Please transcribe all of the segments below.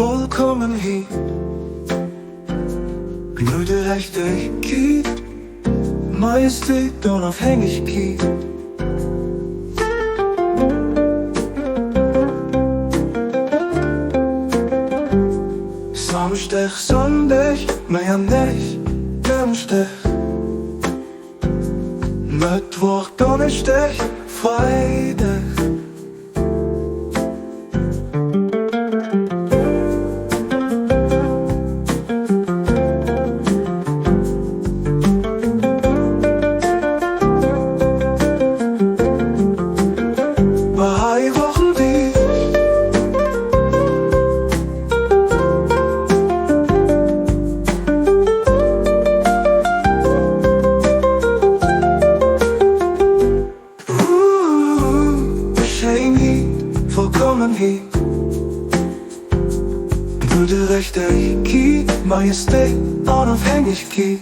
Vollkommenheit, Gerechtigkeit, Majestät, Unabhängigkeit. Samstag, Sonntag, mehr nicht, Samstag. Mittwoch, Donnerstag, Freitag. Bahai Wochenweg. Beschenkt, Vollkommenheit, Gerechtigkeit, Majestät, Unabhängigkeit.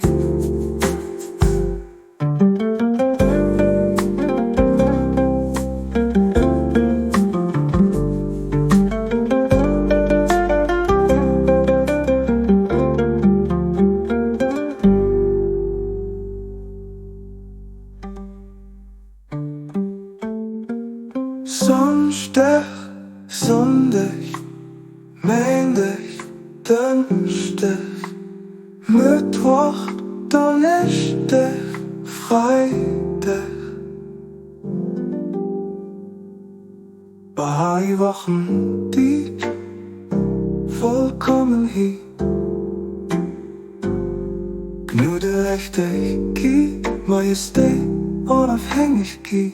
Samstag, Sonntag, Montag, Donnerstag, Mittwoch, Donnerstag, Freitag. Bahai Wochen, die Vollkommenheit, Gerechtigkeit, Majestät, Unabhängigkeit.